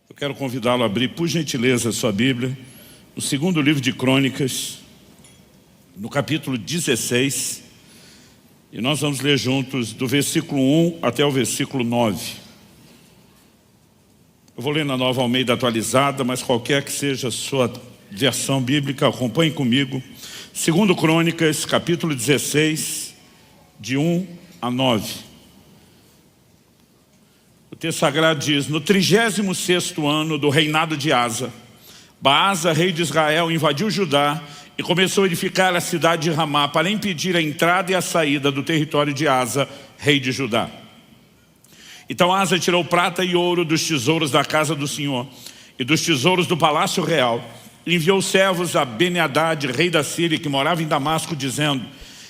Eu quero convidá-lo a abrir, por gentileza, a sua Bíblia, no segundo livro de Crônicas, no capítulo 16, e nós vamos ler juntos do versículo 1 até o versículo 9. Eu vou ler na Nova Almeida atualizada, mas qualquer que seja a sua versão bíblica, acompanhe comigo. Segundo Crônicas, capítulo 16, de 1 a 9. O texto sagrado diz: no 36º ano do reinado de Asa, Baasa, rei de Israel, invadiu Judá e começou a edificar a cidade de Ramá para impedir a entrada e a saída do território de Asa, rei de Judá. Então Asa tirou prata e ouro dos tesouros da casa do Senhor e dos tesouros do palácio real, e enviou servos a Ben-Hadad, rei da Síria, que morava em Damasco, dizendo: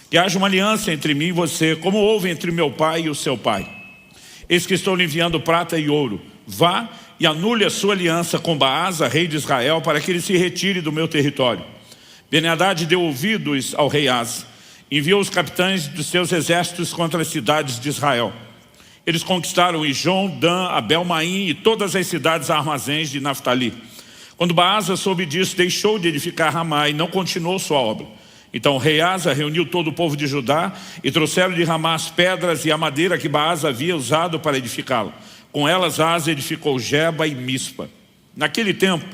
que haja uma aliança entre mim e você, como houve entre meu pai e o seu pai. Eis que estou lhe enviando prata e ouro. Vá e anule a sua aliança com Baasa, rei de Israel, para que ele se retire do meu território. Ben-Hadad deu ouvidos ao rei Asa, enviou os capitães dos seus exércitos contra as cidades de Israel. Eles conquistaram Ijon, Dan, Abel-Maim e todas as cidades armazéns de Naftali. Quando Baasa soube disso, deixou de edificar Ramá e não continuou sua obra. Então o rei Asa reuniu todo o povo de Judá e trouxeram de Ramá as pedras e a madeira que Baasa havia usado para edificá-lo. Com elas Asa edificou Geba e Mispa. Naquele tempo,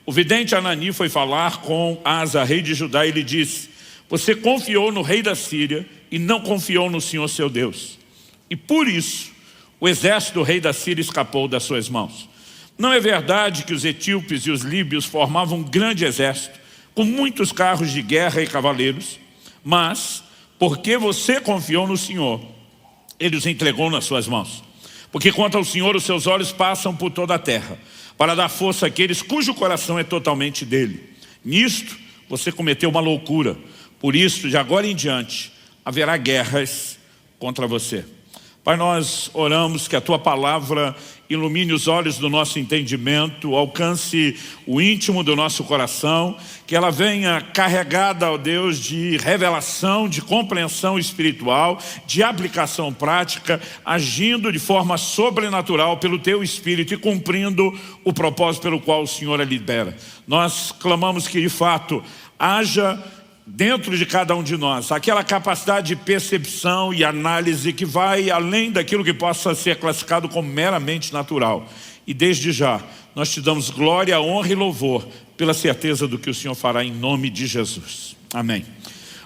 o vidente Anani foi falar com Asa, rei de Judá, e lhe disse: você confiou no rei da Síria e não confiou no Senhor seu Deus. E por isso o exército do rei da Síria escapou das suas mãos. Não é verdade que os etíopes e os líbios formavam um grande exército, com muitos carros de guerra e cavaleiros? Mas, porque você confiou no Senhor, Ele os entregou nas suas mãos. Porque quanto ao Senhor, os seus olhos passam por toda a terra, para dar força àqueles cujo coração é totalmente dele. Nisto, você cometeu uma loucura. Por isso, de agora em diante, haverá guerras contra você. Pai, nós oramos que a Tua palavra ilumine os olhos do nosso entendimento, alcance o íntimo do nosso coração, que ela venha carregada, ó Deus, de revelação, de compreensão espiritual, de aplicação prática, agindo de forma sobrenatural pelo Teu Espírito e cumprindo o propósito pelo qual o Senhor a libera. Nós clamamos que de fato haja dentro de cada um de nós aquela capacidade de percepção e análise que vai além daquilo que possa ser classificado como meramente natural. E desde já nós te damos glória, honra e louvor pela certeza do que o Senhor fará em nome de Jesus. Amém.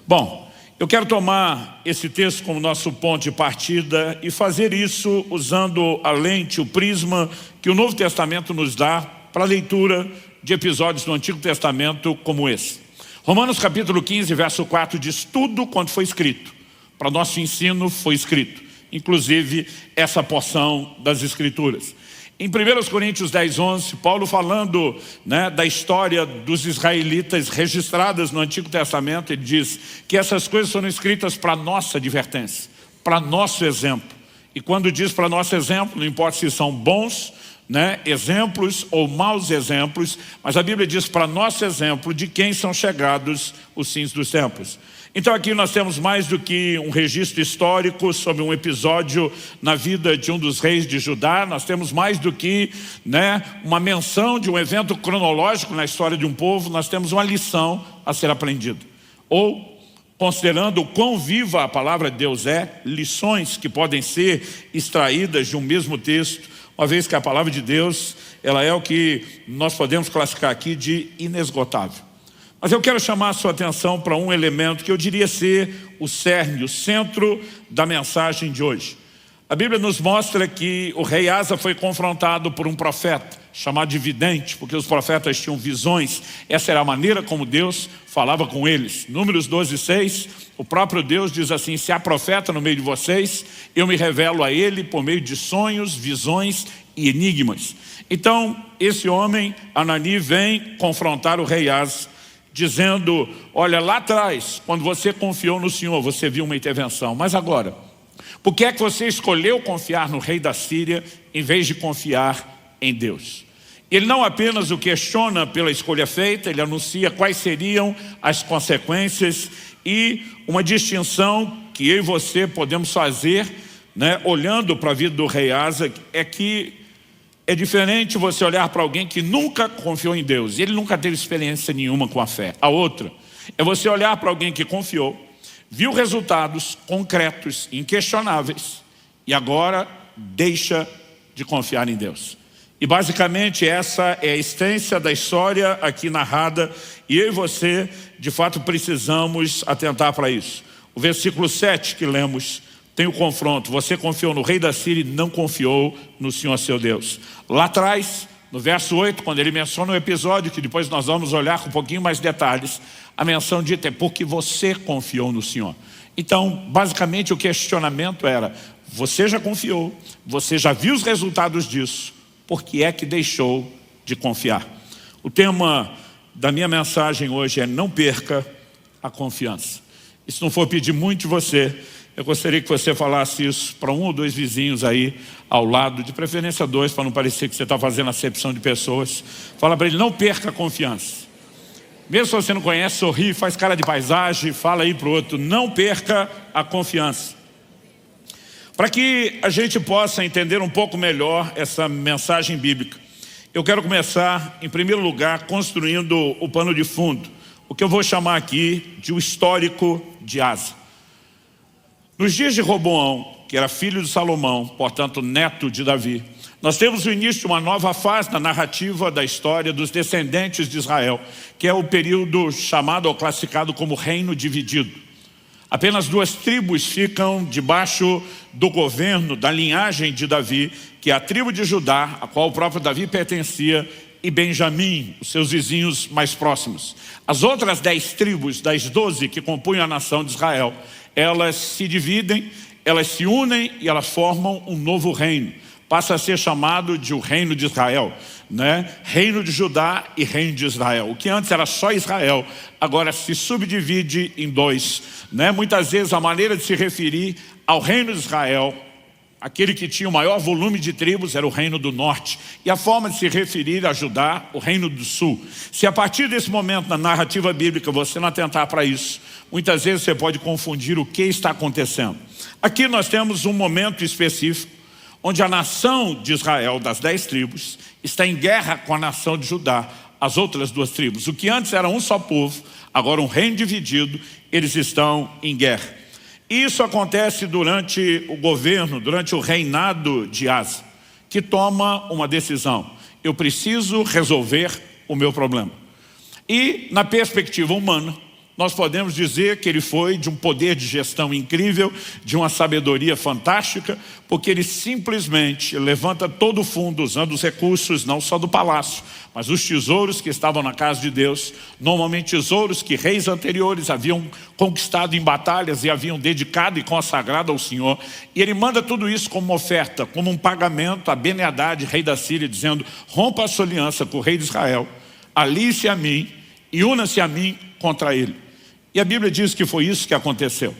Bom, eu quero tomar esse texto como nosso ponto de partida e fazer isso usando a lente, o prisma que o Novo Testamento nos dá para a leitura de episódios do Antigo Testamento como esse. Romanos capítulo 15, verso 4 diz: tudo quanto foi escrito para nosso ensino foi escrito, inclusive essa porção das Escrituras. Em 1 Coríntios 10, 11, Paulo falando da história dos israelitas registradas no Antigo Testamento, ele diz que essas coisas foram escritas para nossa advertência, para nosso exemplo. E quando diz para nosso exemplo, não importa se são bons exemplos ou maus exemplos, mas a Bíblia diz para nosso exemplo de quem são chegados os fins dos tempos. Então aqui nós temos mais do que um registro histórico sobre um episódio na vida de um dos reis de Judá. Nós temos mais do que uma menção de um evento cronológico na história de um povo. Nós temos uma lição a ser aprendida. Ou, considerando o quão viva a palavra de Deus é, lições que podem ser extraídas de um mesmo texto, uma vez que a palavra de Deus, ela é o que nós podemos classificar aqui de inesgotável. Mas eu quero chamar a sua atenção para um elemento que eu diria ser o cerne, o centro da mensagem de hoje. A Bíblia nos mostra que o rei Asa foi confrontado por um profeta, chamado de vidente, porque os profetas tinham visões. Essa era a maneira como Deus falava com eles. Números 12, 6, o próprio Deus diz assim: se há profeta no meio de vocês, eu me revelo a ele por meio de sonhos, visões e enigmas. Então, esse homem, Anani, vem confrontar o rei Asa, dizendo: olha, lá atrás, quando você confiou no Senhor, você viu uma intervenção, mas agora, por que é que você escolheu confiar no rei da Síria em vez de confiar em Deus? Ele não apenas o questiona pela escolha feita, ele anuncia quais seriam as consequências e uma distinção que eu e você podemos fazer, olhando para a vida do rei Asa, é que É diferente você olhar para alguém que nunca confiou em Deus, e ele nunca teve experiência nenhuma com a fé. A outra é você olhar para alguém que confiou, viu resultados concretos, inquestionáveis, e agora deixa de confiar em Deus. E basicamente essa é a essência da história aqui narrada, e eu e você, de fato, precisamos atentar para isso. O versículo 7 que lemos tem o confronto. Você confiou no rei da Síria e não confiou no Senhor seu Deus. Lá atrás, no verso 8, quando ele menciona o episódio, que depois nós vamos olhar com um pouquinho mais de detalhes, a menção dita é porque você confiou no Senhor. Então, basicamente o questionamento era, você já confiou, você já viu os resultados disso, por que é que deixou de confiar? O tema da minha mensagem hoje é não perca a confiança. E se não for pedir muito de você, eu gostaria que você falasse isso para 1 ou 2 vizinhos aí ao lado, de preferência 2, para não parecer que você está fazendo acepção de pessoas. Fala para ele, não perca a confiança. Mesmo se você não conhece, sorri, faz cara de paisagem, fala aí para o outro, não perca a confiança. Para que a gente possa entender um pouco melhor essa mensagem bíblica, eu quero começar, em primeiro lugar, construindo o pano de fundo, o que eu vou chamar aqui de o histórico de Asa. Nos dias de Roboão, que era filho de Salomão, portanto neto de Davi, nós temos o início de uma nova fase na narrativa da história dos descendentes de Israel, que é o período chamado ou classificado como reino dividido. Apenas 2 tribos ficam debaixo do governo da linhagem de Davi, que é a tribo de Judá, a qual o próprio Davi pertencia, e Benjamim, os seus vizinhos mais próximos. As outras 10 tribos, das 12 que compunham a nação de Israel, elas se dividem, elas se unem e elas formam um novo reino. Passa a ser chamado de o reino de Israel, né? Reino de Judá e reino de Israel. O que antes era só Israel, agora se subdivide em 2, né? Muitas vezes a maneira de se referir ao reino de Israel, aquele que tinha o maior volume de tribos, era o reino do norte. E a forma de se referir a Judá, o reino do sul. Se a partir desse momento na narrativa bíblica você não atentar para isso, muitas vezes você pode confundir o que está acontecendo. Aqui nós temos um momento específico, onde a nação de Israel, das 10 tribos, está em guerra com a nação de Judá, as outras 2 tribos. O que antes era um só povo, agora um reino dividido, eles estão em guerra. Isso acontece durante o governo, durante o reinado de Asa, que toma uma decisão. Eu preciso resolver o meu problema. E na perspectiva humana, nós podemos dizer que ele foi de um poder de gestão incrível, de uma sabedoria fantástica, porque ele simplesmente levanta todo o fundo, usando os recursos não só do palácio, mas os tesouros que estavam na casa de Deus, normalmente tesouros que reis anteriores haviam conquistado em batalhas e haviam dedicado e consagrado ao Senhor. E ele manda tudo isso como uma oferta, como um pagamento a Ben-Hadad, rei da Síria, dizendo, rompa a sua aliança com o rei de Israel, alie-se a mim e una-se a mim contra ele. E a Bíblia diz que foi isso que aconteceu.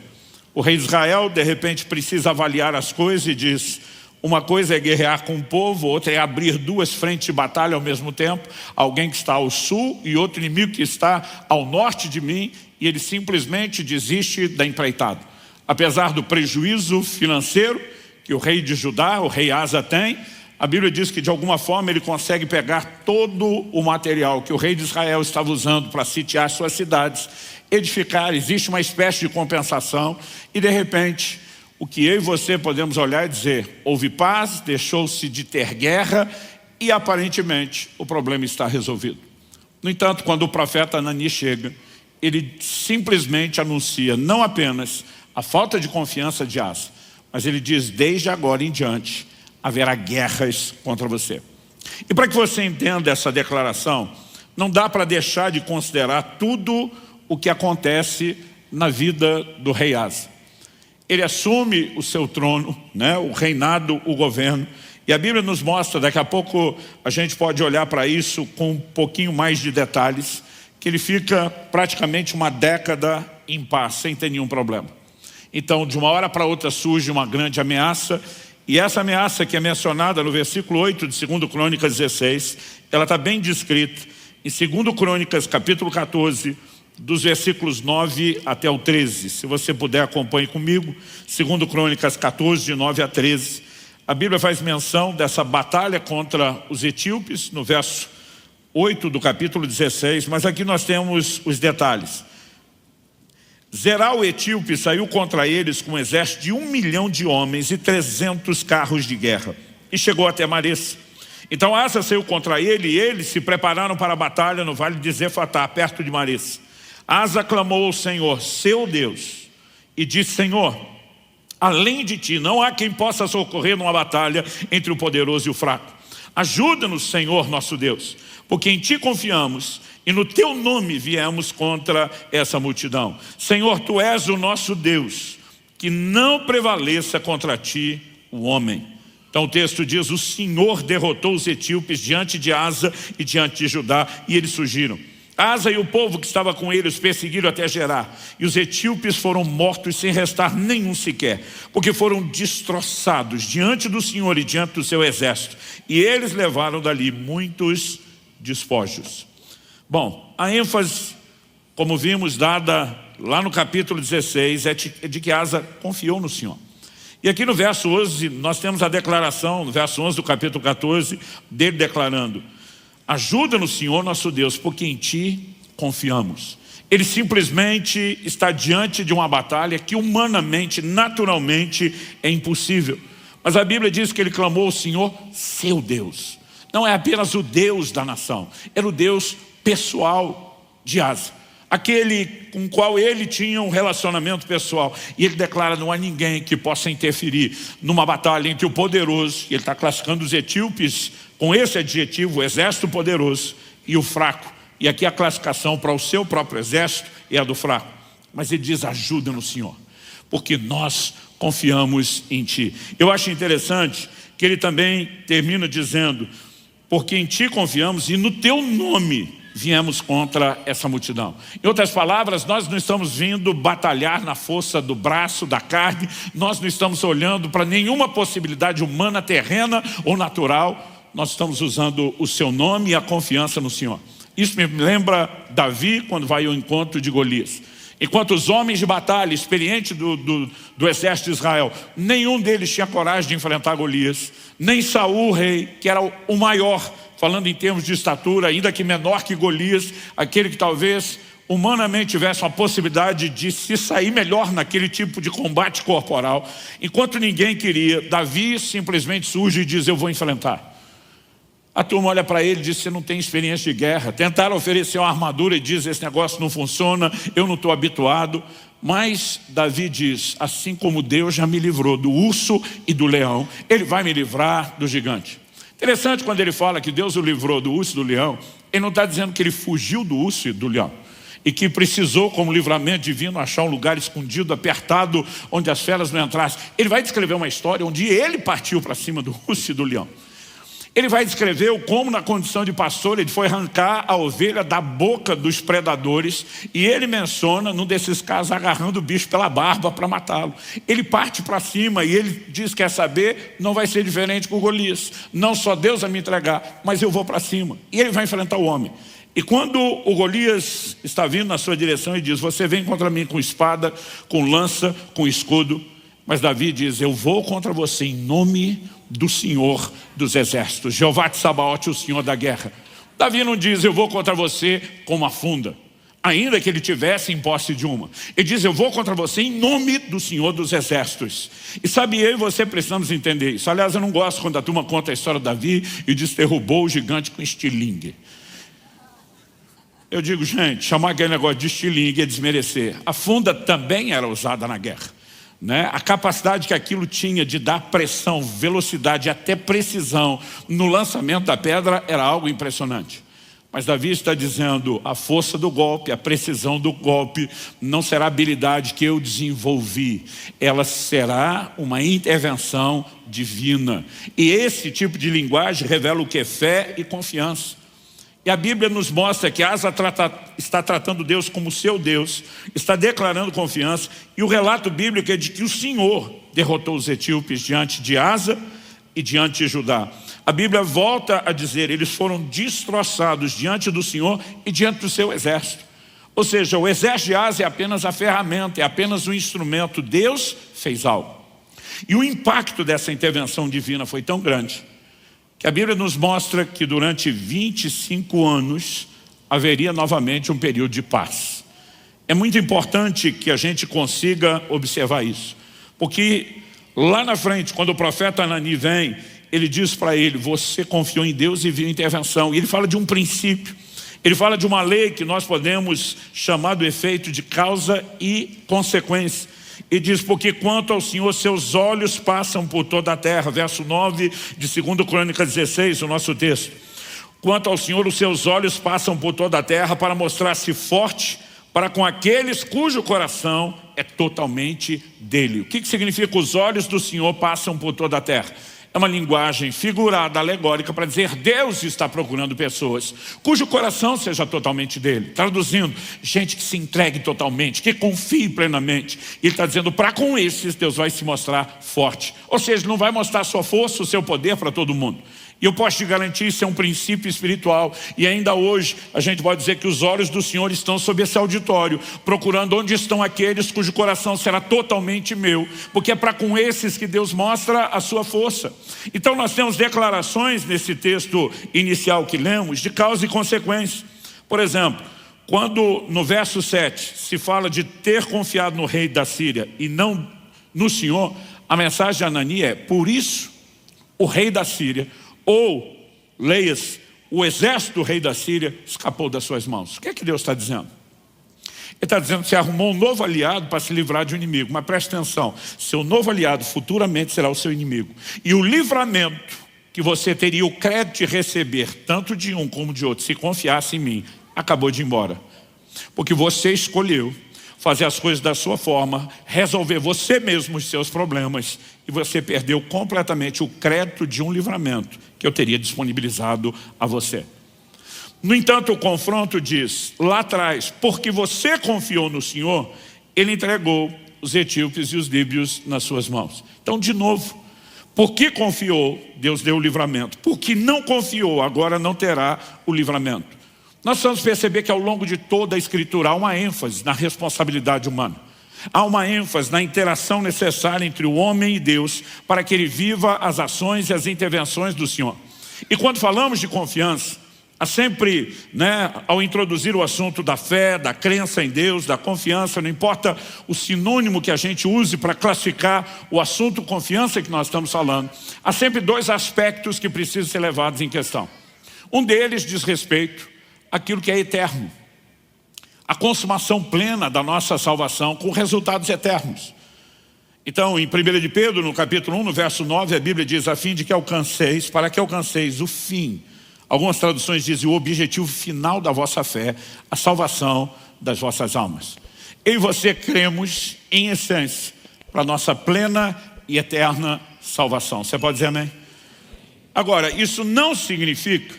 O rei de Israel, de repente, precisa avaliar as coisas e diz, uma coisa é guerrear com o povo, outra é abrir 2 frentes de batalha ao mesmo tempo, alguém que está ao sul e outro inimigo que está ao norte de mim, e ele simplesmente desiste da empreitada. Apesar do prejuízo financeiro que o rei de Judá, o rei Asa tem, a Bíblia diz que de alguma forma ele consegue pegar todo o material que o rei de Israel estava usando para sitiar suas cidades, edificar, existe uma espécie de compensação, e de repente o que eu e você podemos olhar e dizer, houve paz, deixou-se de ter guerra e aparentemente o problema está resolvido. No entanto, quando o profeta Anani chega, ele simplesmente anuncia não apenas a falta de confiança de Asa, mas ele diz, desde agora em diante haverá guerras contra você. E para que você entenda essa declaração, não dá para deixar de considerar tudo o que acontece na vida do rei Asa. Ele assume o seu trono, né, o reinado, o governo, e a Bíblia nos mostra, daqui a pouco a gente pode olhar para isso com um pouquinho mais de detalhes, que ele fica praticamente uma década em paz, sem ter nenhum problema. Então, de uma hora para outra surge uma grande ameaça, e essa ameaça que é mencionada no versículo 8 de 2 Crônicas 16, ela está bem descrita em 2 Crônicas capítulo 14, dos versículos 9 até o 13. Se você puder, acompanhe comigo. 2 Crônicas 14, de 9 a 13. A Bíblia faz menção dessa batalha contra os etíopes, no verso 8 do capítulo 16, mas aqui nós temos os detalhes. Zerá o etíope saiu contra eles com um exército de 1 milhão de homens e 300 carros de guerra, e chegou até Maresa. Então Asa saiu contra ele, e eles se prepararam para a batalha no vale de Zefatá, perto de Maresa. Asa clamou ao Senhor, seu Deus, e disse: Senhor, além de ti não há quem possa socorrer numa batalha entre o poderoso e o fraco. Ajuda-nos, Senhor nosso Deus, porque em ti confiamos e no teu nome viemos contra essa multidão. Senhor, tu és o nosso Deus, que não prevaleça contra ti o homem. Então o texto diz: o Senhor derrotou os etíopes diante de Asa e diante de Judá, e eles fugiram. Asa e o povo que estava com ele os perseguiram até Gerar, e os etíopes foram mortos sem restar nenhum sequer, porque foram destroçados diante do Senhor e diante do seu exército, e eles levaram dali muitos despojos. Bom, a ênfase, como vimos, dada lá no capítulo 16, é de que Asa confiou no Senhor. E aqui no verso 11, nós temos a declaração, no verso 11 do capítulo 14, dele declarando: ajuda-nos, Senhor nosso Deus, porque em ti confiamos. Ele simplesmente está diante de uma batalha que humanamente, naturalmente é impossível. Mas a Bíblia diz que ele clamou ao Senhor, seu Deus. Não é apenas o Deus da nação, era o Deus pessoal de Asa, aquele com o qual ele tinha um relacionamento pessoal. E ele declara: não há ninguém que possa interferir numa batalha entre o poderoso, e ele está classificando os etíopes com esse adjetivo, o exército poderoso, e o fraco. E aqui a classificação para o seu próprio exército é a do fraco. Mas ele diz: ajuda no Senhor, porque nós confiamos em ti. Eu acho interessante que ele também termina dizendo: porque em ti confiamos e no teu nome viemos contra essa multidão. Em outras palavras, nós não estamos vindo batalhar na força do braço, da carne, nós não estamos olhando para nenhuma possibilidade humana, terrena ou natural, nós estamos usando o seu nome e a confiança no Senhor. Isso me lembra Davi quando vai ao encontro de Golias. Enquanto os homens de batalha, experientes do exército de Israel, nenhum deles tinha coragem de enfrentar Golias, nem Saul, rei, que era o maior, falando em termos de estatura, ainda que menor que Golias, aquele que talvez humanamente tivesse uma possibilidade de se sair melhor naquele tipo de combate corporal. Enquanto ninguém queria, Davi simplesmente surge e diz: eu vou enfrentar. A turma olha para ele e diz: você não tem experiência de guerra. Tentaram oferecer uma armadura e diz: esse negócio não funciona, eu não estou habituado. Mas Davi diz: assim como Deus já me livrou do urso e do leão, ele vai me livrar do gigante. Interessante quando ele fala que Deus o livrou do urso e do leão, ele não está dizendo que ele fugiu do urso e do leão, e que precisou, como livramento divino, achar um lugar escondido, apertado, onde as feras não entrassem. Ele vai descrever uma história onde ele partiu para cima do urso e do leão. Ele vai descrever como, na condição de pastor, ele foi arrancar a ovelha da boca dos predadores, e ele menciona, num desses casos, agarrando o bicho pela barba para matá-lo. Ele parte para cima e ele diz: quer saber, não vai ser diferente com Golias. Não só Deus vai me entregar, mas eu vou para cima. E ele vai enfrentar o homem. E quando o Golias está vindo na sua direção, ele diz: você vem contra mim com espada, com lança, com escudo. Mas Davi diz: eu vou contra você em nome do Senhor dos exércitos, Jeová de Sabaote, o Senhor da guerra. Davi não diz: eu vou contra você com uma funda, ainda que ele tivesse em posse de uma. Ele diz: eu vou contra você em nome do Senhor dos exércitos. E sabe, eu e você precisamos entender isso. Aliás, eu não gosto quando a turma conta a história de Davi e diz: derrubou o gigante com estilingue. Eu digo: gente, chamar aquele negócio de estilingue é desmerecer. A funda também era usada na guerra, né? A capacidade que aquilo tinha de dar pressão, velocidade e até precisão no lançamento da pedra era algo impressionante. Mas Davi está dizendo: a força do golpe, a precisão do golpe não será habilidade que eu desenvolvi, ela será uma intervenção divina. E esse tipo de linguagem revela o que é fé e confiança. E a Bíblia nos mostra que Asa está tratando Deus como seu Deus, está declarando confiança, e o relato bíblico é de que o Senhor derrotou os etíopes diante de Asa e diante de Judá. A Bíblia volta a dizer: eles foram destroçados diante do Senhor e diante do seu exército. Ou seja, o exército de Asa é apenas a ferramenta, é apenas um instrumento. Deus fez algo. E o impacto dessa intervenção divina foi tão grande que a Bíblia nos mostra que durante 25 anos haveria novamente um período de paz. É muito importante que a gente consiga observar isso, porque lá na frente, quando o profeta Anani vem, ele diz para ele: você confiou em Deus e viu intervenção. E ele fala de um princípio, ele fala de uma lei que nós podemos chamar do efeito de causa e consequência. E diz: porque quanto ao Senhor, seus olhos passam por toda a terra. Verso 9 de 2 Crônicas 16, o nosso texto. Quanto ao Senhor, os seus olhos passam por toda a terra para mostrar-se forte para com aqueles cujo coração é totalmente dele. O que significa os olhos do Senhor passam por toda a terra? É uma linguagem figurada, alegórica, para dizer Deus está procurando pessoas cujo coração seja totalmente dele. Traduzindo, gente que se entregue totalmente, que confie plenamente. Ele está dizendo, para com esses Deus vai se mostrar forte. Ou seja, não vai mostrar sua força, o seu poder para todo mundo. E eu posso te garantir, isso é um princípio espiritual. E ainda hoje, a gente pode dizer que os olhos do Senhor estão sobre esse auditório, procurando onde estão aqueles cujo coração será totalmente meu. Porque é para com esses que Deus mostra a sua força. Então nós temos declarações nesse texto inicial que lemos, de causa e consequência. Por exemplo, quando no verso 7 se fala de ter confiado no rei da Síria e não no Senhor, a mensagem de Anani é: por isso o rei da Síria, ou, leias, o exército do rei da Síria escapou das suas mãos. O que é que Deus está dizendo? Ele está dizendo que você arrumou um novo aliado para se livrar de um inimigo. Mas preste atenção, seu novo aliado futuramente será o seu inimigo. E o livramento que você teria o crédito de receber, tanto de um como de outro, se confiasse em mim, acabou de ir embora. Porque você escolheu fazer as coisas da sua forma, resolver você mesmo os seus problemas, e você perdeu completamente o crédito de um livramento que eu teria disponibilizado a você. No entanto, o confronto diz, lá atrás, porque você confiou no Senhor, Ele entregou os etíopes e os líbios nas suas mãos. Então, de novo, porque confiou, Deus deu o livramento. Porque não confiou, agora não terá o livramento. Nós vamos perceber que ao longo de toda a Escritura há uma ênfase na responsabilidade humana. Há uma ênfase na interação necessária entre o homem e Deus para que ele viva as ações e as intervenções do Senhor. E quando falamos de confiança, há sempre, ao introduzir o assunto da fé, da crença em Deus, da confiança, não importa o sinônimo que a gente use para classificar o assunto confiança que nós estamos falando, há sempre dois aspectos que precisam ser levados em questão. Um deles diz respeito àquilo que é eterno. A consumação plena da nossa salvação com resultados eternos. Então, em 1 de Pedro, no capítulo 1, no verso 9, a Bíblia diz, a fim de que alcanceis, para que alcanceis o fim. Algumas traduções dizem o objetivo final da vossa fé, a salvação das vossas almas. Eu e você cremos, em essência, para a nossa plena e eterna salvação. Você pode dizer amém? Agora, isso não significa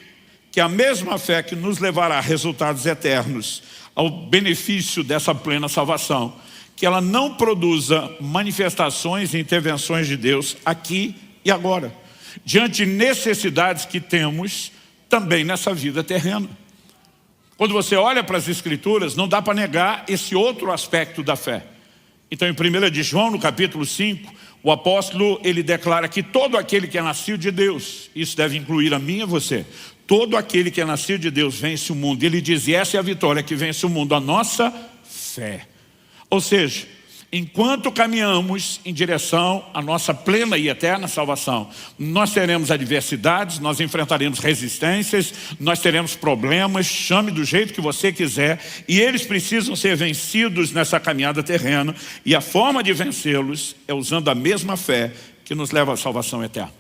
que a mesma fé que nos levará a resultados eternos, ao benefício dessa plena salvação, que ela não produza manifestações e intervenções de Deus aqui e agora, diante de necessidades que temos também nessa vida terrena. Quando você olha para as Escrituras, não dá para negar esse outro aspecto da fé. Então, em 1 de João, no capítulo 5, o apóstolo, ele declara que todo aquele que é nascido de Deus, isso deve incluir a mim e a você, todo aquele que é nascido de Deus vence o mundo. Ele diz, e essa é a vitória que vence o mundo, a nossa fé. Ou seja, enquanto caminhamos em direção à nossa plena e eterna salvação, nós teremos adversidades, nós enfrentaremos resistências, nós teremos problemas, chame do jeito que você quiser, e eles precisam ser vencidos nessa caminhada terrena, e a forma de vencê-los é usando a mesma fé que nos leva à salvação eterna.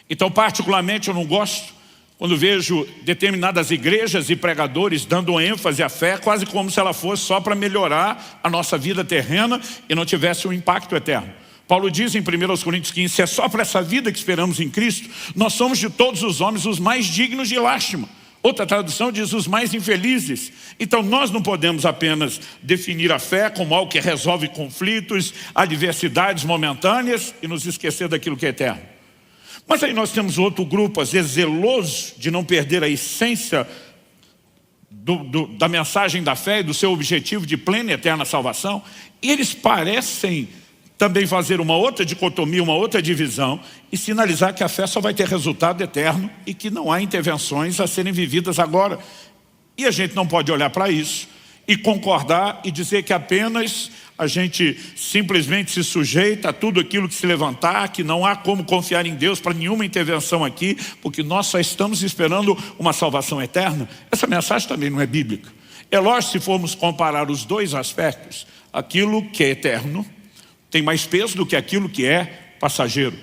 Então, particularmente, eu não gosto quando vejo determinadas igrejas e pregadores dando ênfase à fé, quase como se ela fosse só para melhorar a nossa vida terrena e não tivesse um impacto eterno. Paulo diz em 1 Coríntios 15, se é só para essa vida que esperamos em Cristo, nós somos de todos os homens os mais dignos de lástima. Outra tradução diz os mais infelizes. Então nós não podemos apenas definir a fé como algo que resolve conflitos, adversidades momentâneas e nos esquecer daquilo que é eterno. Mas aí nós temos outro grupo, às vezes zeloso de não perder a essência da mensagem da fé e do seu objetivo de plena e eterna salvação. E eles parecem também fazer uma outra dicotomia, uma outra divisão e sinalizar que a fé só vai ter resultado eterno e que não há intervenções a serem vividas agora. E a gente não pode olhar para isso e concordar e dizer que apenas a gente simplesmente se sujeita a tudo aquilo que se levantar, que não há como confiar em Deus para nenhuma intervenção aqui, porque nós só estamos esperando uma salvação eterna. Essa mensagem também não é bíblica. É lógico, se formos comparar os dois aspectos, aquilo que é eterno tem mais peso do que aquilo que é passageiro.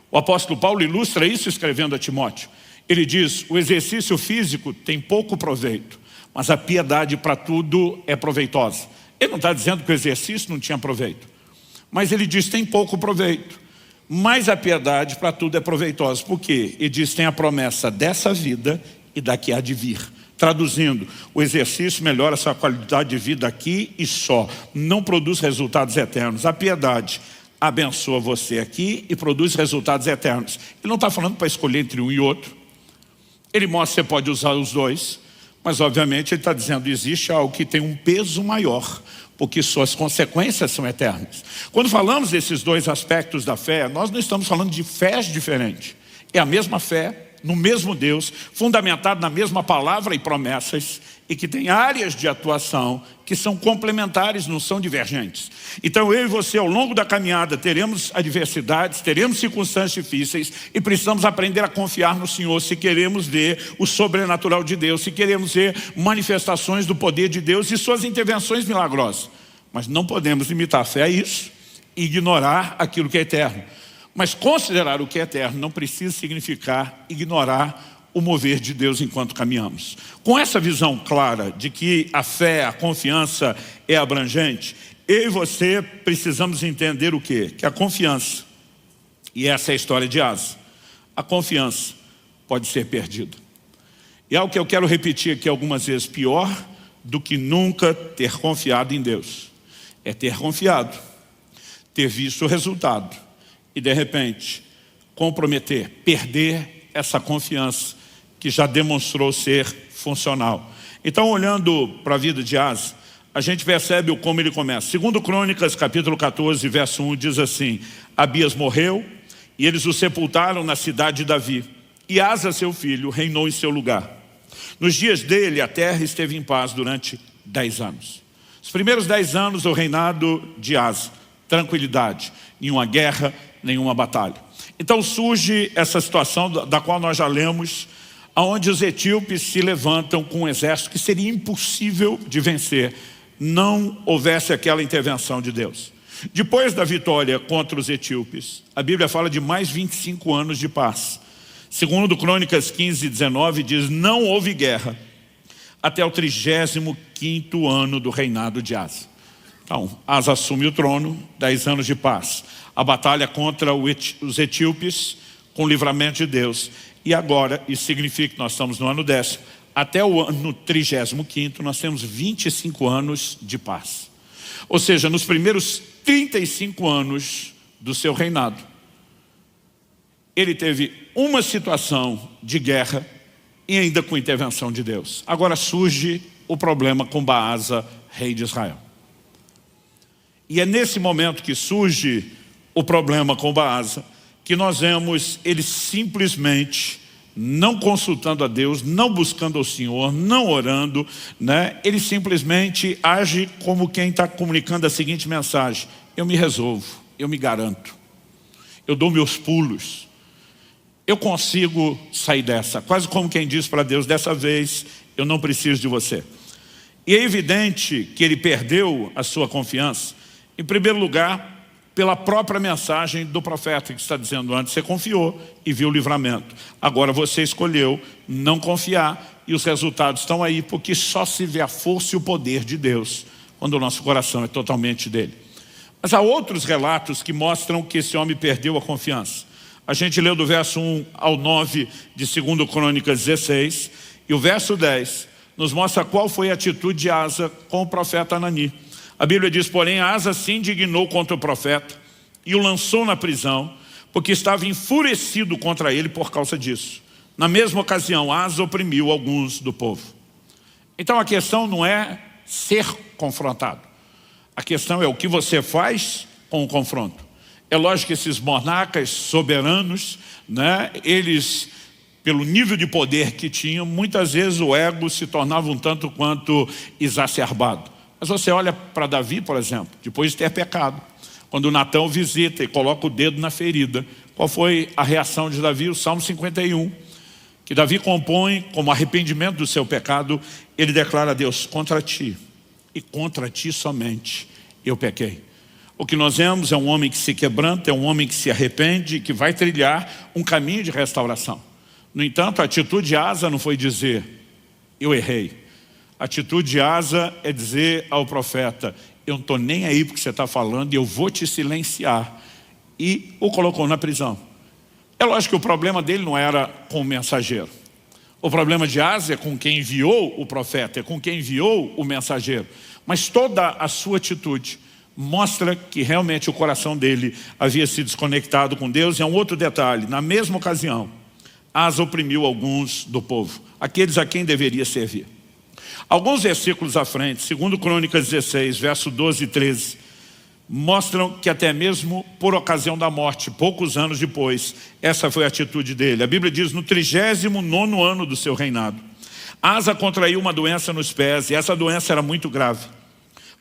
O apóstolo Paulo ilustra isso escrevendo a Timóteo. Ele diz, o exercício físico tem pouco proveito, mas a piedade para tudo é proveitosa. Ele não está dizendo que o exercício não tinha proveito, mas ele diz tem pouco proveito, mas a piedade para tudo é proveitosa. Por quê? Ele diz tem a promessa dessa vida e da que há de vir. Traduzindo, o exercício melhora a sua qualidade de vida aqui e só, não produz resultados eternos. A piedade abençoa você aqui e produz resultados eternos. Ele não está falando para escolher entre um e outro. Ele mostra que você pode usar os dois, mas obviamente ele está dizendo que existe algo que tem um peso maior, porque suas consequências são eternas. Quando falamos desses dois aspectos da fé, nós não estamos falando de fés diferentes. É a mesma fé, no mesmo Deus, fundamentado na mesma palavra e promessas, e que tem áreas de atuação que são complementares, não são divergentes. Então eu e você, ao longo da caminhada, teremos adversidades, teremos circunstâncias difíceis e precisamos aprender a confiar no Senhor se queremos ver o sobrenatural de Deus, se queremos ver manifestações do poder de Deus e suas intervenções milagrosas. Mas não podemos limitar a fé a isso e ignorar aquilo que é eterno. Mas considerar o que é eterno não precisa significar ignorar o mover de Deus enquanto caminhamos. Com essa visão clara de que a fé, a confiança é abrangente, eu e você precisamos entender o quê? Que a confiança, e essa é a história de Asa, a confiança pode ser perdida. E é algo que eu quero repetir aqui algumas vezes, pior do que nunca ter confiado em Deus. É ter confiado, ter visto o resultado e de repente comprometer, perder essa confiança que já demonstrou ser funcional. Então, olhando para a vida de Asa, a gente percebe como ele começa. Segundo Crônicas, capítulo 14, verso 1, diz assim, Abias morreu e eles o sepultaram na cidade de Davi. E Asa, seu filho, reinou em seu lugar. Nos dias dele, a terra esteve em paz durante 10 anos. Os primeiros 10 anos do reinado de Asa, tranquilidade, nenhuma guerra, nenhuma batalha. Então surge essa situação da qual nós já lemos, onde os etíopes se levantam com um exército que seria impossível de vencer, não houvesse aquela intervenção de Deus. Depois da vitória contra os etíopes, a Bíblia fala de mais 25 anos de paz. Segundo Crônicas 15, 19, diz, não houve guerra até o 35º ano do reinado de Asa. Então, Asa assume o trono, 10 anos de paz. A batalha contra os etíopes, com o livramento de Deus. E agora, isso significa que nós estamos no ano 10º. Até o ano 35º, nós temos 25 anos de paz. Ou seja, nos primeiros 35 anos do seu reinado, ele teve uma situação de guerra e ainda com intervenção de Deus. Agora surge o problema com Baasa, rei de Israel. E é nesse momento que surge o problema com Baasa, que nós vemos ele simplesmente não consultando a Deus, não buscando ao Senhor, não orando, né? Ele simplesmente age como quem está comunicando a seguinte mensagem: eu me resolvo, eu me garanto, eu dou meus pulos, eu consigo sair dessa. Quase como quem diz para Deus, dessa vez eu não preciso de você. E é evidente que ele perdeu a sua confiança, em primeiro lugar, pela própria mensagem do profeta que está dizendo antes, você confiou e viu o livramento. Agora você escolheu não confiar e os resultados estão aí, porque só se vê a força e o poder de Deus quando o nosso coração é totalmente dele. Mas há outros relatos que mostram que esse homem perdeu a confiança. A gente leu do verso 1 ao 9 de 2 Crônicas 16 e o verso 10 nos mostra qual foi a atitude de Asa com o profeta Anani. A Bíblia diz, porém, Asa se indignou contra o profeta e o lançou na prisão, porque estava enfurecido contra ele por causa disso. Na mesma ocasião, Asa oprimiu alguns do povo. Então a questão não é ser confrontado. A questão é o que você faz com o confronto. É lógico que esses monarcas soberanos, né, eles, pelo nível de poder que tinham, muitas vezes o ego se tornava um tanto quanto exacerbado. Mas você olha para Davi, por exemplo, depois de ter pecado, quando Natã o visita e coloca o dedo na ferida, qual foi a reação de Davi? O Salmo 51, que Davi compõe como arrependimento do seu pecado. Ele declara a Deus: contra ti, e contra ti somente, eu pequei. O que nós vemos é um homem que se quebranta, é um homem que se arrepende, que vai trilhar um caminho de restauração. No entanto, a atitude de Asa não foi dizer: eu errei. A atitude de Asa é dizer ao profeta: eu não estou nem aí porque você está falando e eu vou te silenciar. E o colocou na prisão. É lógico que o problema dele não era com o mensageiro. O problema de Asa é com quem enviou o profeta, é com quem enviou o mensageiro. Mas toda a sua atitude mostra que realmente o coração dele havia se desconectado com Deus. E é um outro detalhe: na mesma ocasião, Asa oprimiu alguns do povo, aqueles a quem deveria servir. Alguns versículos à frente, 2 Crônicas 16, verso 12 e 13, mostram que até mesmo por ocasião da morte, poucos anos depois, essa foi a atitude dele. A Bíblia diz: no 39º ano do seu reinado, Asa contraiu uma doença nos pés, e essa doença era muito grave.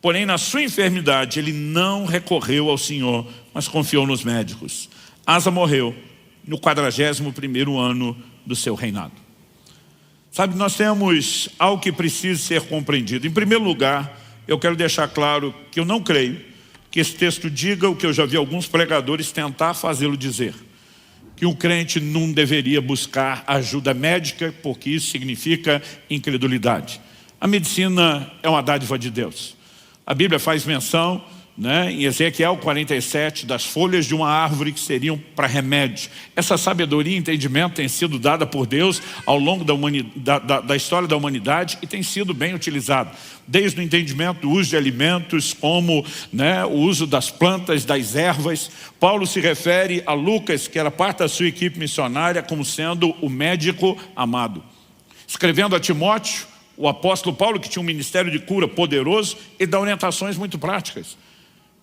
Porém, na sua enfermidade, ele não recorreu ao Senhor, mas confiou nos médicos. Asa morreu no 41º ano do seu reinado. Sabe, nós temos algo que precisa ser compreendido. Em primeiro lugar, eu quero deixar claro que eu não creio que esse texto diga o que eu já vi alguns pregadores tentar fazê-lo dizer: que o crente não deveria buscar ajuda médica, porque isso significa incredulidade. A medicina é uma dádiva de Deus. A Bíblia faz menção, né, em Ezequiel 47, das folhas de uma árvore que seriam para remédio. Essa sabedoria e entendimento tem sido dada por Deus ao longo da história da humanidade e tem sido bem utilizado. Desde o entendimento do uso de alimentos, como, né, o uso das plantas, das ervas. Paulo se refere a Lucas, que era parte da sua equipe missionária, como sendo o médico amado. Escrevendo a Timóteo, o apóstolo Paulo, que tinha um ministério de cura poderoso, ele dá orientações muito práticas.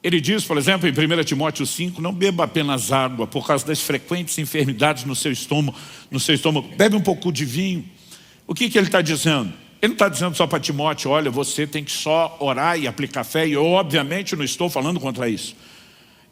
Ele diz, por exemplo, em 1 Timóteo 5, não beba apenas água por causa das frequentes enfermidades no seu estômago. Bebe um pouco de vinho. O que ele está dizendo? Ele não está dizendo só para Timóteo: olha, você tem que só orar e aplicar fé. E eu, obviamente, não estou falando contra isso.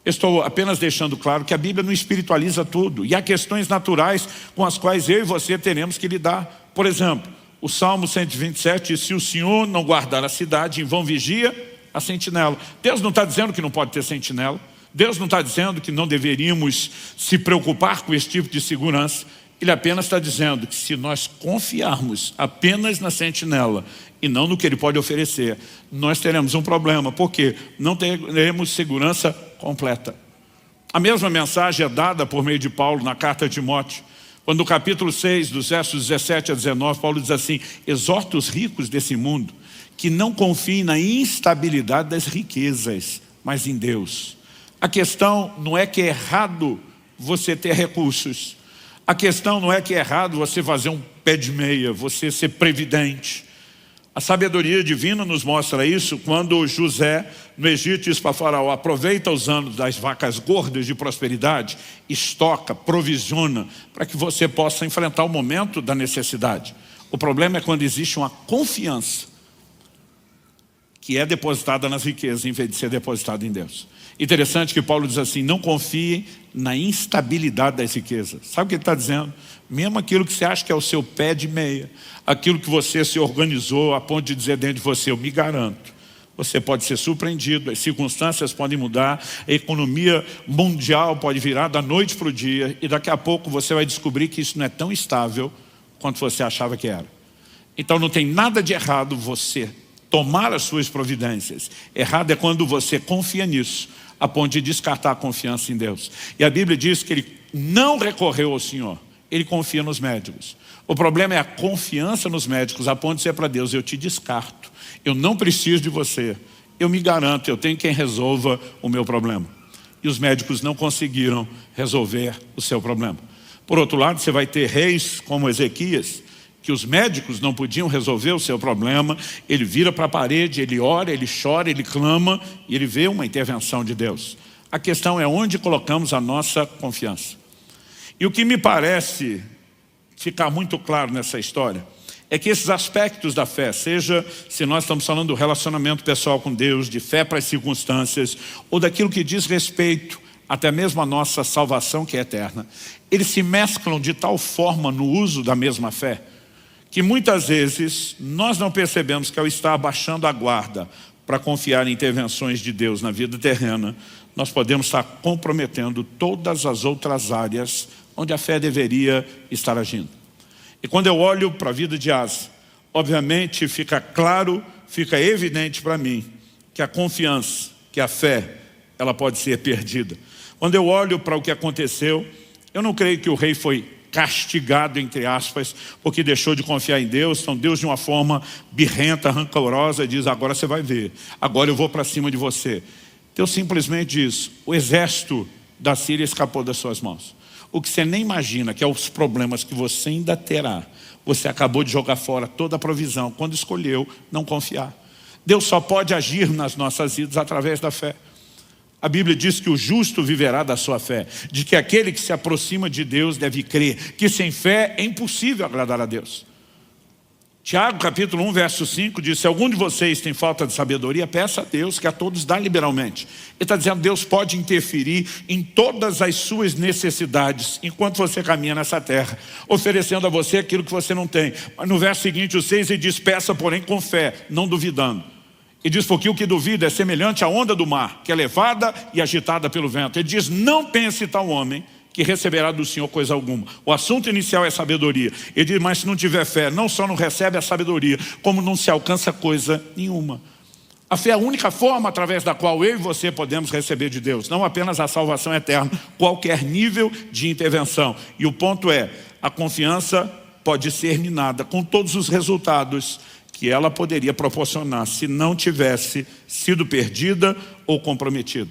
Estou apenas deixando claro que a Bíblia não espiritualiza tudo. E há questões naturais com as quais eu e você teremos que lidar. Por exemplo, o Salmo 127 diz: se o Senhor não guardar a cidade, em vão vigia a sentinela. Deus não está dizendo que não pode ter sentinela. Deus não está dizendo que não deveríamos se preocupar com esse tipo de segurança. Ele apenas está dizendo que se nós confiarmos apenas na sentinela e não no que ele pode oferecer, nós teremos um problema, porque não teremos segurança completa. A mesma mensagem é dada por meio de Paulo na carta a Timóteo. Quando no capítulo 6, dos versos 17 a 19, Paulo diz assim: exorta os ricos desse mundo que não confiem na instabilidade das riquezas, mas em Deus. A questão não é que é errado você ter recursos. A questão não é que é errado você fazer um pé de meia, você ser previdente. A sabedoria divina nos mostra isso quando José, no Egito, diz para Faraó: aproveita os anos das vacas gordas de prosperidade, estoca, provisiona, para que você possa enfrentar o momento da necessidade. O problema é quando existe uma confiança que é depositada nas riquezas, em vez de ser depositada em Deus. Interessante que Paulo diz assim: não confie na instabilidade das riquezas. Sabe o que ele está dizendo? Mesmo aquilo que você acha que é o seu pé de meia, aquilo que você se organizou a ponto de dizer dentro de você: eu me garanto, você pode ser surpreendido, as circunstâncias podem mudar, a economia mundial pode virar da noite para o dia, e daqui a pouco você vai descobrir que isso não é tão estável quanto você achava que era. Então não tem nada de errado você tomar as suas providências. Errado é quando você confia nisso, a ponto de descartar a confiança em Deus. E a Bíblia diz que ele não recorreu ao Senhor, ele confia nos médicos. O problema é a confiança nos médicos, a ponto de ser para Deus: eu te descarto, eu não preciso de você, eu me garanto, eu tenho quem resolva o meu problema. E os médicos não conseguiram resolver o seu problema. Por outro lado, você vai ter reis como Ezequias, que os médicos não podiam resolver o seu problema. Ele vira para a parede, ele ora, ele chora, ele clama, e ele vê uma intervenção de Deus. A questão é onde colocamos a nossa confiança. E o que me parece ficar muito claro nessa história é que esses aspectos da fé, seja se nós estamos falando do relacionamento pessoal com Deus, de fé para as circunstâncias, ou daquilo que diz respeito até mesmo à nossa salvação que é eterna, eles se mesclam de tal forma no uso da mesma fé, que muitas vezes nós não percebemos que ao estar baixando a guarda para confiar em intervenções de Deus na vida terrena, nós podemos estar comprometendo todas as outras áreas onde a fé deveria estar agindo. E quando eu olho para a vida de Asa, obviamente fica claro, fica evidente para mim que a confiança, que a fé, ela pode ser perdida. Quando eu olho para o que aconteceu, eu não creio que o rei foi castigado, entre aspas, porque deixou de confiar em Deus. Então Deus, de uma forma birrenta, rancorosa, diz: agora você vai ver, agora eu vou para cima de você. Deus simplesmente diz: o exército da Síria escapou das suas mãos. O que você nem imagina, que é os problemas que você ainda terá, você acabou de jogar fora toda a provisão quando escolheu não confiar. Deus só pode agir nas nossas vidas através da fé. A Bíblia diz que o justo viverá da sua fé, de que aquele que se aproxima de Deus deve crer, que sem fé é impossível agradar a Deus. Tiago capítulo 1 verso 5 diz: se algum de vocês tem falta de sabedoria, peça a Deus, que a todos dá liberalmente. Ele está dizendo: Deus pode interferir em todas as suas necessidades enquanto você caminha nessa terra, oferecendo a você aquilo que você não tem. Mas no verso seguinte, o 6, ele diz: peça porém com fé, não duvidando. E diz: porque o que duvida é semelhante à onda do mar, que é levada e agitada pelo vento. Ele diz: não pense tal homem que receberá do Senhor coisa alguma. O assunto inicial é sabedoria. Ele diz: mas se não tiver fé, não só não recebe a sabedoria, como não se alcança coisa nenhuma. A fé é a única forma através da qual eu e você podemos receber de Deus, não apenas a salvação eterna, qualquer nível de intervenção. E o ponto é, a confiança pode ser minada com todos os resultados que ela poderia proporcionar se não tivesse sido perdida ou comprometida.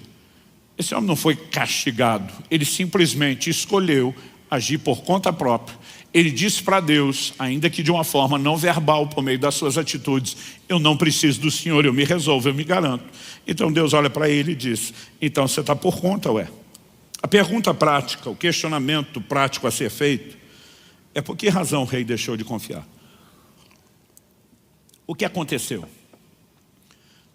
Esse homem não foi castigado, ele simplesmente escolheu agir por conta própria. Ele disse para Deus, ainda que de uma forma não verbal, por meio das suas atitudes: eu não preciso do Senhor, eu me resolvo, eu me garanto. Então Deus olha para ele e diz: então você está por conta, ué. A pergunta prática, o questionamento prático a ser feito é: por que razão o rei deixou de confiar? O que aconteceu?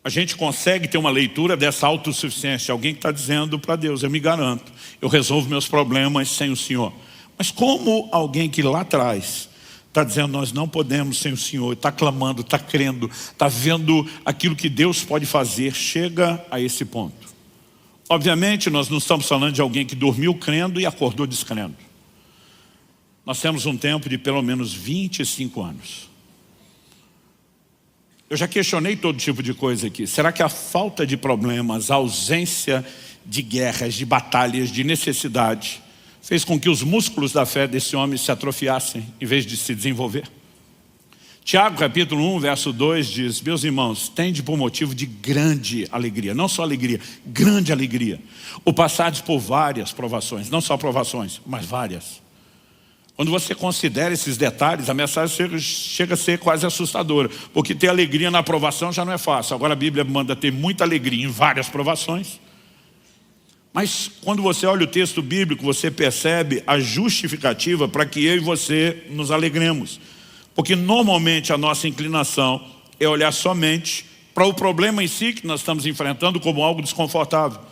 A gente consegue ter uma leitura dessa autossuficiência, alguém que está dizendo para Deus: eu me garanto, eu resolvo meus problemas sem o Senhor. Mas como alguém que lá atrás está dizendo: nós não podemos sem o Senhor, está clamando, está crendo, está vendo aquilo que Deus pode fazer, chega a esse ponto? Obviamente nós não estamos falando de alguém que dormiu crendo e acordou descrendo. Nós temos um tempo de pelo menos 25 anos. Eu já questionei todo tipo de coisa aqui. Será que a falta de problemas, a ausência de guerras, de batalhas, de necessidade, fez com que os músculos da fé desse homem se atrofiassem em vez de se desenvolver? Tiago capítulo 1 verso 2 diz: meus irmãos, tende por motivo de grande alegria, não só alegria, grande alegria, o passardes por várias provações, não só provações, mas várias. Quando você considera esses detalhes, a mensagem chega a ser quase assustadora, porque ter alegria na provação já não é fácil. Agora a Bíblia manda ter muita alegria em várias provações. Mas quando você olha o texto bíblico, você percebe a justificativa para que eu e você nos alegremos. Porque normalmente a nossa inclinação é olhar somente para o problema em si que nós estamos enfrentando como algo desconfortável.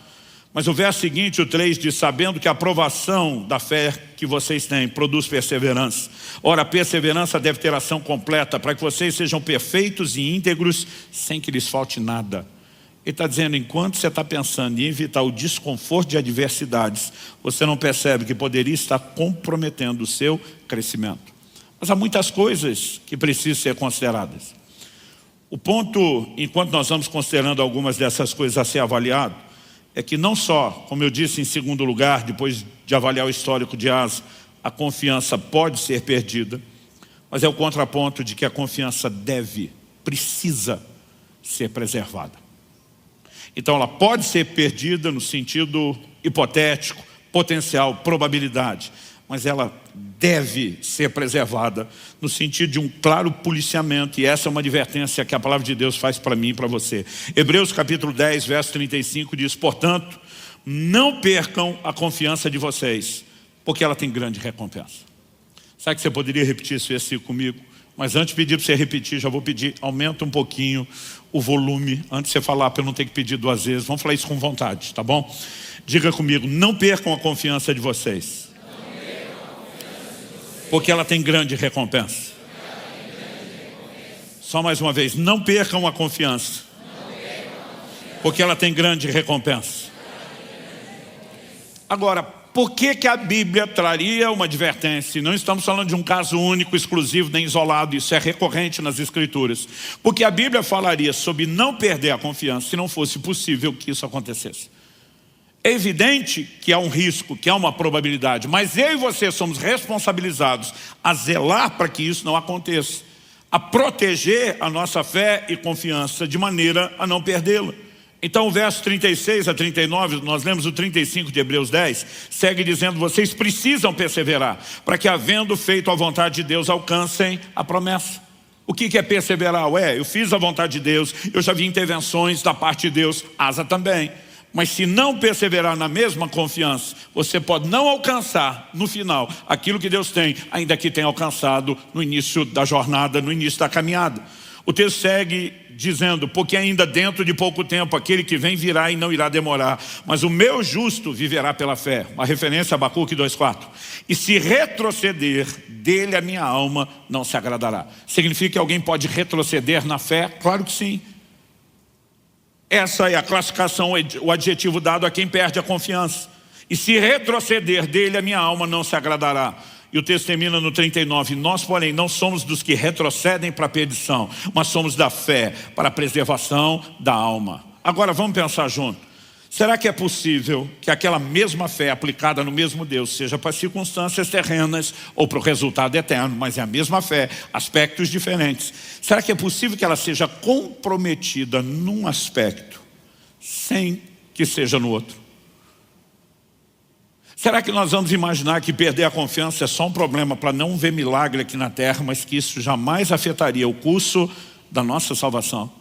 Mas o verso seguinte, o 3, diz: sabendo que a aprovação da fé que vocês têm produz perseverança. Ora, a perseverança deve ter ação completa, para que vocês sejam perfeitos e íntegros, sem que lhes falte nada. Ele está dizendo: enquanto você está pensando em evitar o desconforto de adversidades, você não percebe que poderia estar comprometendo o seu crescimento. Mas há muitas coisas que precisam ser consideradas. O ponto, enquanto nós vamos considerando algumas dessas coisas a ser avaliado, é que não só, como eu disse em segundo lugar, depois de avaliar o histórico de Asa, a confiança pode ser perdida, mas é o contraponto de que a confiança precisa ser preservada. Então ela pode ser perdida no sentido hipotético, potencial, probabilidade, mas ela deve ser preservada no sentido de um claro policiamento, e essa é uma advertência que a palavra de Deus faz para mim e para você. Hebreus capítulo 10, verso 35 diz: portanto, não percam a confiança de vocês, porque ela tem grande recompensa. Sabe que você poderia repetir esse versículo comigo? Mas antes de pedir para você repetir, já vou pedir, aumenta um pouquinho o volume, antes de você falar, para eu não ter que pedir 2 vezes. Vamos falar isso com vontade, tá bom? Diga comigo, não percam a confiança de vocês, porque ela tem grande recompensa. Só mais uma vez, não percam a confiança, porque ela tem grande recompensa. Agora, por que a Bíblia traria uma advertência? Não estamos falando de um caso único, exclusivo, nem isolado. Isso é recorrente nas Escrituras. Porque a Bíblia falaria sobre não perder a confiança se não fosse possível que isso acontecesse. É evidente que há um risco, que há uma probabilidade, mas eu e você somos responsabilizados a zelar para que isso não aconteça, a proteger a nossa fé e confiança de maneira a não perdê-la. Então o verso 36 a 39, nós lemos o 35 de Hebreus 10, segue dizendo: vocês precisam perseverar, para que, havendo feito a vontade de Deus, alcancem a promessa. O que é perseverar? Eu fiz a vontade de Deus, eu já vi intervenções da parte de Deus, Asa também. Mas se não perseverar na mesma confiança, você pode não alcançar no final aquilo que Deus tem, ainda que tenha alcançado no início da jornada, no início da caminhada. O texto segue dizendo: porque ainda dentro de pouco tempo aquele que vem virá e não irá demorar, mas o meu justo viverá pela fé. Uma referência a Abacuque 2,4. E se retroceder, dele a minha alma não se agradará. Significa que alguém pode retroceder na fé? Claro que sim. Essa é a classificação, o adjetivo dado a quem perde a confiança. E se retroceder, dele a minha alma não se agradará. E o texto termina no 39. Nós, porém, não somos dos que retrocedem para a perdição, mas somos da fé para a preservação da alma. Agora vamos pensar junto. Será que é possível que aquela mesma fé aplicada no mesmo Deus seja para circunstâncias terrenas ou para o resultado eterno, mas é a mesma fé, aspectos diferentes? Será que é possível que ela seja comprometida num aspecto sem que seja no outro? Será que nós vamos imaginar que perder a confiança é só um problema para não ver milagre aqui na terra, mas que isso jamais afetaria o curso da nossa salvação?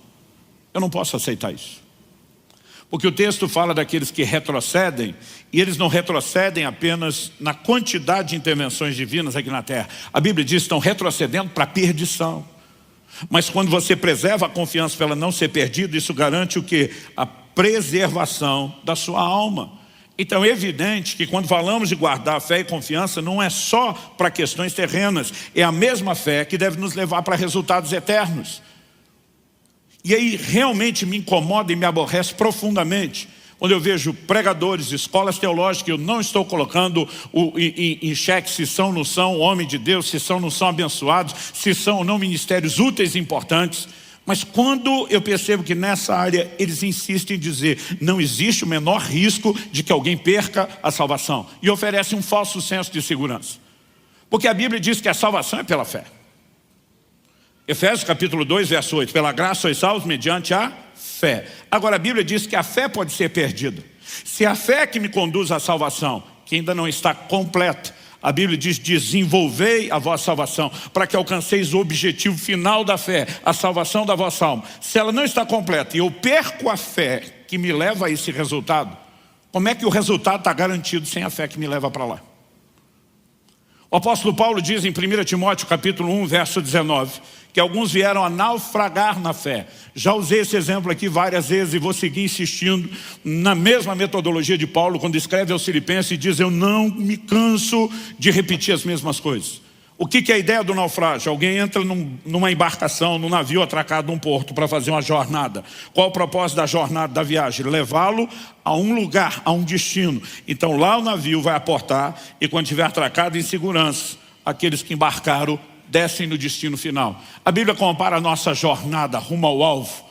Eu não posso aceitar isso. Porque o texto fala daqueles que retrocedem, e eles não retrocedem apenas na quantidade de intervenções divinas aqui na terra. A Bíblia diz que estão retrocedendo para a perdição. Mas quando você preserva a confiança para ela não ser perdida, isso garante o quê? A preservação da sua alma. Então é evidente que quando falamos de guardar fé e confiança, não é só para questões terrenas, é a mesma fé que deve nos levar para resultados eternos. E aí realmente me incomoda e me aborrece profundamente quando eu vejo pregadores, escolas teológicas, eu não estou colocando em xeque se são ou não são homem de Deus, se são ou não são abençoados, se são ou não ministérios úteis e importantes. Mas quando eu percebo que nessa área eles insistem em dizer não existe o menor risco de que alguém perca a salvação, e oferecem um falso senso de segurança. Porque a Bíblia diz que a salvação é pela fé. Efésios capítulo 2, verso 8. Pela graça sois salvos mediante a fé. Agora a Bíblia diz que a fé pode ser perdida. Se a fé que me conduz à salvação, que ainda não está completa, a Bíblia diz: desenvolvei a vossa salvação, para que alcanceis o objetivo final da fé, a salvação da vossa alma. Se ela não está completa e eu perco a fé que me leva a esse resultado, como é que o resultado está garantido sem a fé que me leva para lá? O apóstolo Paulo diz em 1 Timóteo capítulo 1, verso 19, que alguns vieram a naufragar na fé. Já usei esse exemplo aqui várias vezes e vou seguir insistindo na mesma metodologia de Paulo, quando escreve aos Filipenses e diz: eu não me canso de repetir as mesmas coisas. O que é a ideia do naufrágio? Alguém entra numa embarcação, num navio atracado num porto para fazer uma jornada. Qual o propósito da jornada, da viagem? Levá-lo a um lugar, a um destino. Então lá o navio vai aportar e quando estiver atracado em segurança, aqueles que embarcaram descem no destino final. A Bíblia compara a nossa jornada rumo ao alvo.